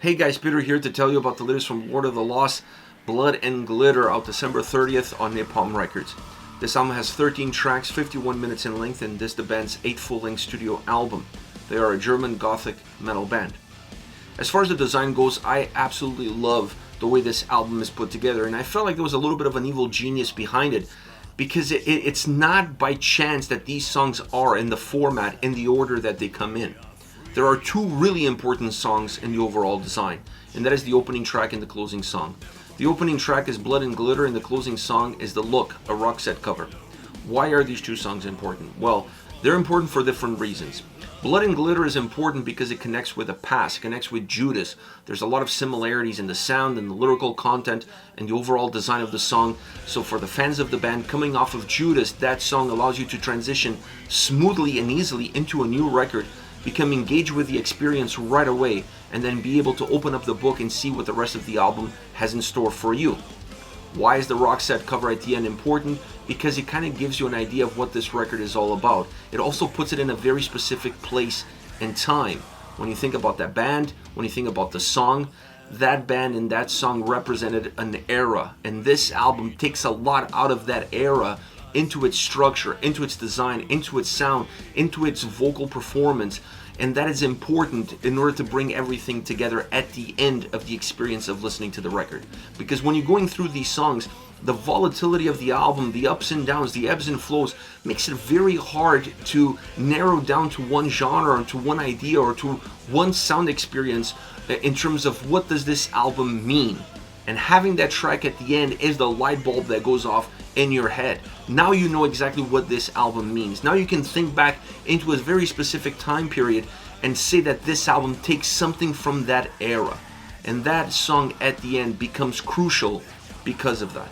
Hey guys, Peter here to tell you about the latest from Lord of the Lost, Blood and Glitter, out December 30th on Napalm Records. This album has 13 tracks, 51 minutes in length, and this is the band's 8th full-length studio album. They are a German gothic metal band. As far as the design goes, I absolutely love the way this album is put together, and I felt like there was a little bit of an evil genius behind it, because it's not by chance that these songs are in the format, in the order that they come in. There are two really important songs in the overall design, and that is the opening track and the closing song. The opening track is Blood and Glitter, and the closing song is The Look, a Roxette cover. Why are these two songs important? Well, they're important for different reasons. Blood and Glitter is important because it connects with the past, it connects with Judas. There's a lot of similarities in the sound and the lyrical content and the overall design of the song. So for the fans of the band, coming off of Judas, that song allows you to transition smoothly and easily into a new record, become engaged with the experience right away, and then be able to open up the book and see what the rest of the album has in store for you. Why is the Roxette cover at the end important? Because it kind of gives you an idea of what this record is all about. It also puts it in a very specific place and time. When you think about that band, when you think about the song, that band and that song represented an era, and this album takes a lot out of that era into its structure, into its design, into its sound, into its vocal performance, and that is important in order to bring everything together at the end of the experience of listening to the record. Because when you're going through these songs, the volatility of the album, the ups and downs, the ebbs and flows, makes it very hard to narrow down to one genre or to one idea or to one sound experience in terms of what does this album mean. And having that track at the end is the light bulb that goes off in your head. Now you know exactly what this album means. Now you can think back into a very specific time period and say that this album takes something from that era. And that song at the end becomes crucial because of that.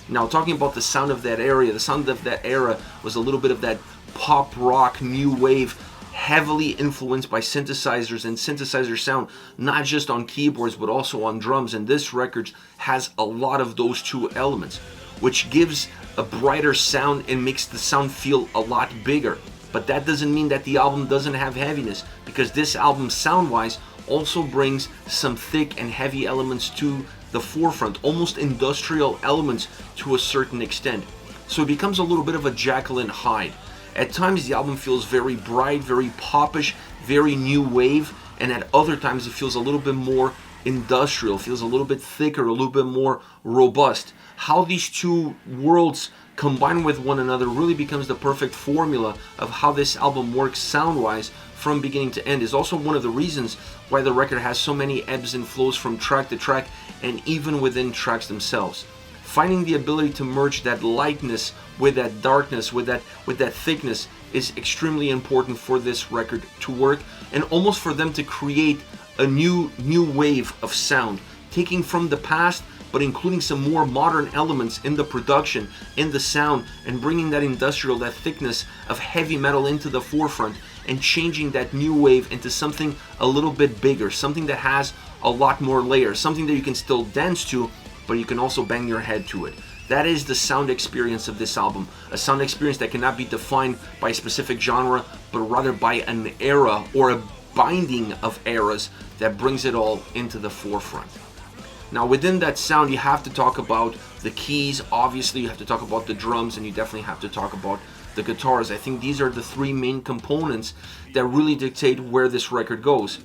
Now, talking about the sound of that era, the sound of that era was a little bit of that pop rock, new wave, heavily influenced by synthesizers and synthesizer sound, not just on keyboards but also on drums, and this record has a lot of those two elements, which gives a brighter sound and makes the sound feel a lot bigger. But that doesn't mean that the album doesn't have heaviness, because this album sound-wise also brings some thick and heavy elements to the forefront, almost industrial elements to a certain extent. So it becomes a little bit of a Jekyll and Hyde. At times the album feels very bright, very popish, very new wave, and at other times it feels a little bit more industrial, feels a little bit thicker, a little bit more robust. How these two worlds combine with one another really becomes the perfect formula of how this album works sound-wise from beginning to end. Is also one of the reasons why the record has so many ebbs and flows from track to track and even within tracks themselves. Finding the ability to merge that lightness with that darkness, with that thickness, is extremely important for this record to work, and almost for them to create a new wave of sound, taking from the past but including some more modern elements in the production, in the sound, and bringing that industrial, that thickness of heavy metal into the forefront, and changing that new wave into something a little bit bigger, something that has a lot more layers, something that you can still dance to, but you can also bang your head to it. That is the sound experience of this album, a sound experience that cannot be defined by a specific genre, but rather by an era or a binding of eras that brings it all into the forefront. Now within that sound you have to talk about the keys, obviously you have to talk about the drums, and you definitely have to talk about the guitars. I think these are the three main components that really dictate where this record goes.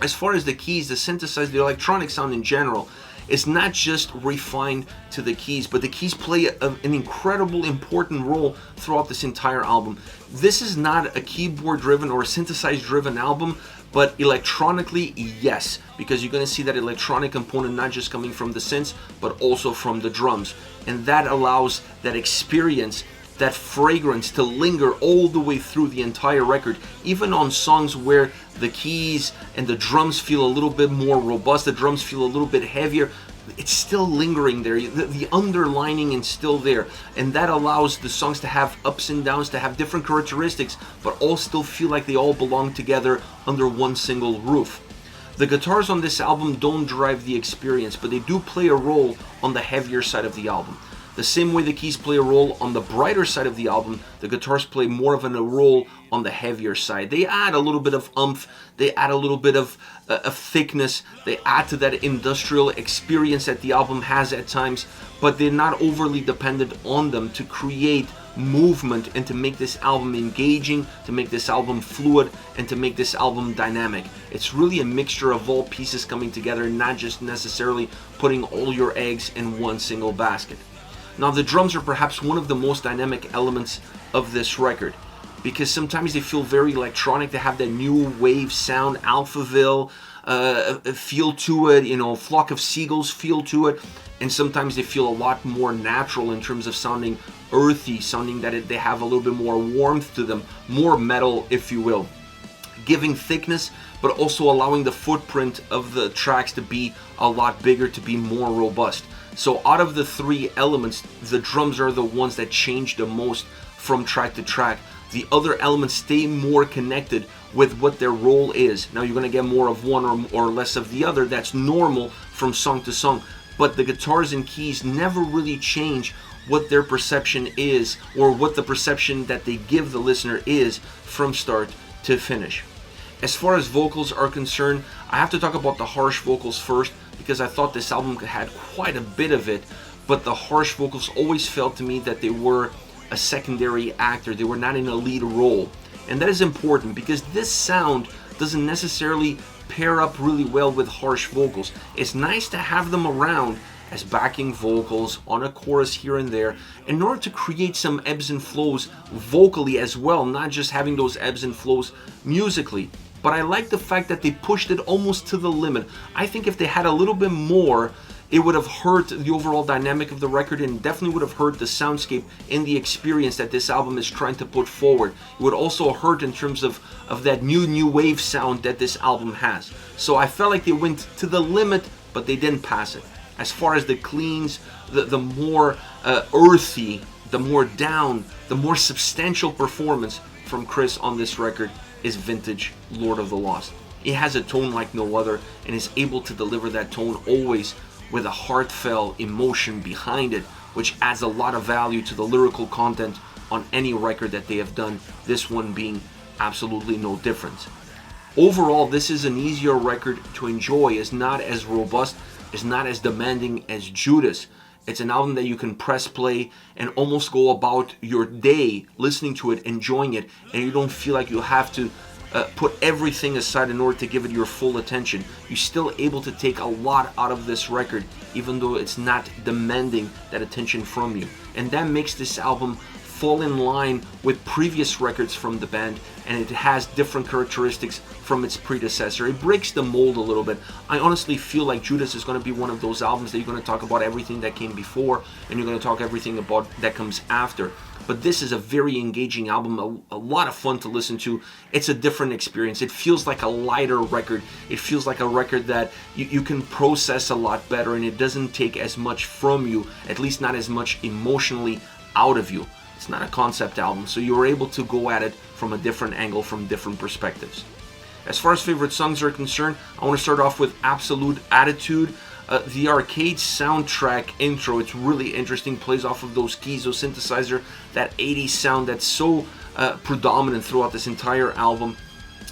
As far as the keys, the synthesizer, the electronic sound in general, it's not just refined to the keys, but the keys play an incredible, important role throughout this entire album. This is not a keyboard-driven or a synthesizer-driven album, but electronically, yes, because you're going to see that electronic component not just coming from the synths, but also from the drums. And that allows that experience, that fragrance to linger all the way through the entire record, even on songs where the keys and the drums feel a little bit more robust, the drums feel a little bit heavier, it's still lingering there. The underlining is still there, and that allows the songs to have ups and downs, to have different characteristics, but all still feel like they all belong together under one single roof. The guitars on this album don't drive the experience, but they do play a role on the heavier side of the album. The same way the keys play a role on the brighter side of the album, the guitars play more of a role on the heavier side. They add a little bit of oomph, they add a little bit of thickness, they add to that industrial experience that the album has at times, but they're not overly dependent on them to create movement and to make this album engaging, to make this album fluid, and to make this album dynamic. It's really a mixture of all pieces coming together, not just necessarily putting all your eggs in one single basket. Now, the drums are perhaps one of the most dynamic elements of this record, because sometimes they feel very electronic. They have that new wave sound, Alphaville feel to it, you know, Flock of Seagulls feel to it, and sometimes they feel a lot more natural in terms of sounding earthy, sounding that they have a little bit more warmth to them, more metal, if you will, giving thickness, but also allowing the footprint of the tracks to be a lot bigger, to be more robust. So out of the three elements, the drums are the ones that change the most from track to track. The other elements stay more connected with what their role is. Now, you're going to get more of one or less of the other. That's normal from song to song. But the guitars and keys never really change what their perception is, or what the perception that they give the listener is from start to finish. As far as vocals are concerned, I have to talk about the harsh vocals first, because I thought this album had quite a bit of it, but the harsh vocals always felt to me that they were a secondary actor. They were not in a lead role. And that is important, because this sound doesn't necessarily pair up really well with harsh vocals. It's nice to have them around as backing vocals on a chorus here and there, in order to create some ebbs and flows vocally as well, not just having those ebbs and flows musically. But I like the fact that they pushed it almost to the limit. I think if they had a little bit more, it would have hurt the overall dynamic of the record, and definitely would have hurt the soundscape and the experience that this album is trying to put forward. It would also hurt in terms of that new wave sound that this album has. So I felt like they went to the limit, but they didn't pass it. As far as the cleans, the more earthy, the more down, the more substantial performance from Chris on this record is vintage Lord of the Lost. It has a tone like no other, and is able to deliver that tone always with a heartfelt emotion behind it, which adds a lot of value to the lyrical content on any record that they have done, this one being absolutely no different. Overall, this is an easier record to enjoy. It's not as robust, it's not as demanding as Judas. It's an album that you can press play and almost go about your day listening to it, enjoying it, and you don't feel like you have to put everything aside in order to give it your full attention. You're still able to take a lot out of this record, even though it's not demanding that attention from you. And that makes this album fall in line with previous records from the band, and it has different characteristics from its predecessor. It breaks the mold a little bit. I honestly feel like Judas is going to be one of those albums that you're going to talk about everything that came before, and you're going to talk everything about that comes after. But this is a very engaging album, a lot of fun to listen to. It's a different experience. It feels like a lighter record. It feels like a record that you can process a lot better, and it doesn't take as much from you, at least not as much emotionally out of you. It's not a concept album, so you're able to go at it from a different angle, from different perspectives. As far as favorite songs are concerned, I want to start off with Absolute Attitude. The arcade soundtrack intro, it's really interesting, plays off of those keys, those synthesizer, that 80s sound that's so predominant throughout this entire album,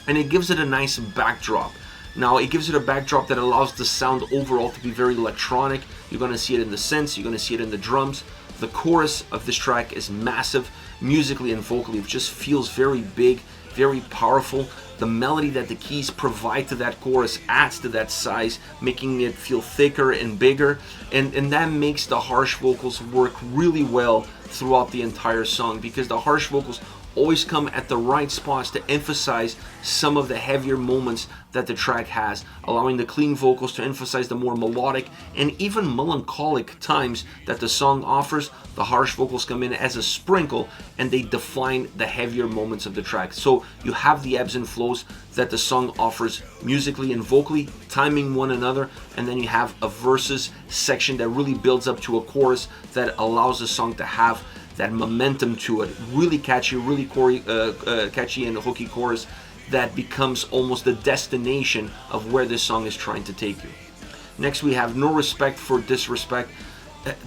and it gives it a nice backdrop. Now, it gives it a backdrop that allows the sound overall to be very electronic. You're going to see it in the synths, you're going to see it in the drums. The chorus of this track is massive, musically and vocally. It just feels very big, very powerful. The melody that the keys provide to that chorus adds to that size, making it feel thicker and bigger, and that makes the harsh vocals work really well throughout the entire song, because the harsh vocals always come at the right spots to emphasize some of the heavier moments that the track has, allowing the clean vocals to emphasize the more melodic and even melancholic times that the song offers. The harsh vocals come in as a sprinkle, and they define the heavier moments of the track. So you have the ebbs and flows that the song offers musically and vocally, timing one another, and then you have a verses section that really builds up to a chorus that allows the song to have that momentum to it. Really catchy, really catchy and hooky chorus that becomes almost the destination of where this song is trying to take you. Next, we have No Respect for Disrespect.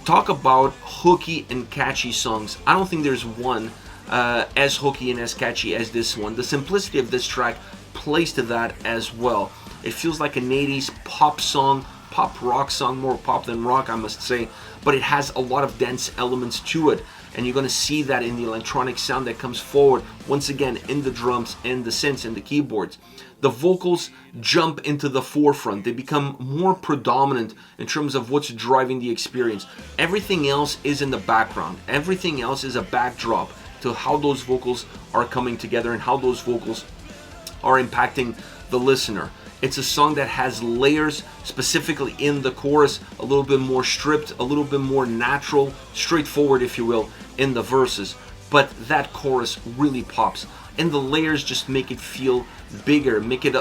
Talk about hooky and catchy songs. I don't think there's one as hooky and as catchy as this one. The simplicity of this track plays to that as well. It feels like an 80s pop song, pop rock song, more pop than rock, I must say, but it has a lot of dance elements to it, and you're going to see that in the electronic sound that comes forward, once again, in the drums and the synths and the keyboards. The vocals jump into the forefront. They become more predominant in terms of what's driving the experience. Everything else is in the background. Everything else is a backdrop to how those vocals are coming together and how those vocals are impacting the listener. It's a song that has layers, specifically in the chorus, a little bit more stripped, a little bit more natural, straightforward, if you will, in the verses. But that chorus really pops. And the layers just make it feel bigger, make it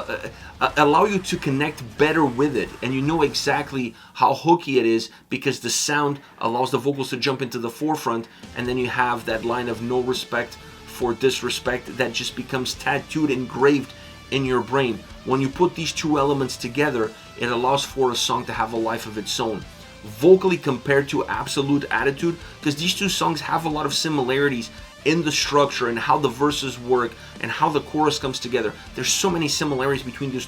allow you to connect better with it. And you know exactly how hooky it is because the sound allows the vocals to jump into the forefront. And then you have that line of no respect for disrespect that just becomes tattooed, engraved in your brain. When you put these two elements together, it allows for a song to have a life of its own. Vocally compared to Absolute Attitude, because these two songs have a lot of similarities in the structure and how the verses work and how the chorus comes together. There's so many similarities between these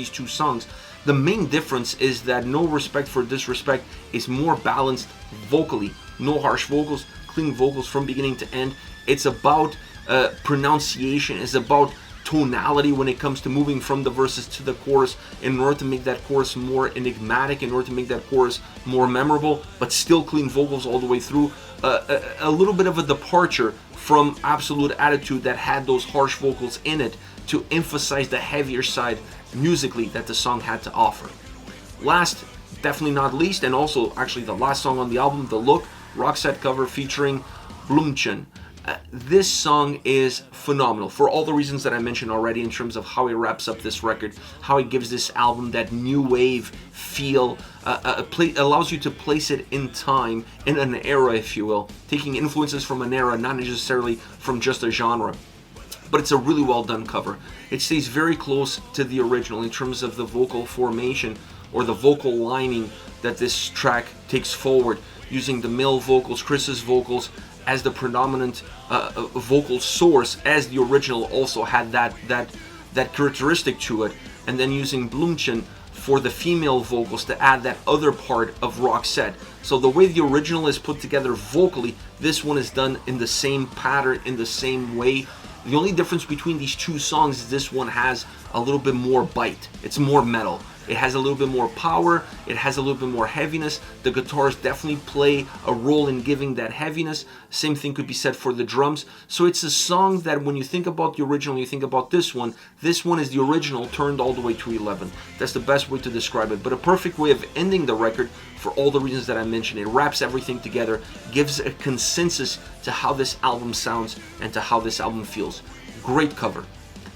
two songs. The main difference is that No Respect for Disrespect is more balanced vocally. No harsh vocals, clean vocals from beginning to end. It's about pronunciation, it's about tonality when it comes to moving from the verses to the chorus in order to make that chorus more enigmatic, in order to make that chorus more memorable, but still clean vocals all the way through. A little bit of a departure from Absolute Attitude that had those harsh vocals in it to emphasize the heavier side musically that the song had to offer. Last, definitely not least, and also actually the last song on the album, The Look, Roxette cover featuring Blümchen. This song is phenomenal for all the reasons that I mentioned already in terms of how it wraps up this record, how it gives this album that new wave feel, allows you to place it in time, in an era, if you will, taking influences from an era, not necessarily from just a genre. But it's a really well done cover. It stays very close to the original in terms of the vocal formation or the vocal lining that this track takes forward, using the male vocals, Chris's vocals, as the predominant vocal source, as the original also had that characteristic to it, and then using Blümchen for the female vocals to add that other part of Roxette. So the way the original is put together vocally, this one is done in the same pattern, in the same way. The only difference between these two songs is this one has a little bit more bite. It's more metal. It has a little bit more power. It has a little bit more heaviness. The guitars definitely play a role in giving that heaviness. Same thing could be said for the drums. So it's a song that when you think about the original, you think about this one is the original turned all the way to 11. That's the best way to describe it. But a perfect way of ending the record for all the reasons that I mentioned. It wraps everything together, gives a consensus to how this album sounds and to how this album feels. Great cover.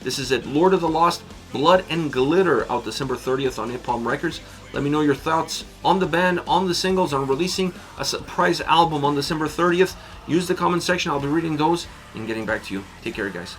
This is it. Lord of the Lost, Blood and Glitter, out December 30th on Napalm Records. Let me know your thoughts on the band, on the singles, on releasing a surprise album on December 30th. Use the comment section. I'll be reading those and getting back to you. Take care, guys.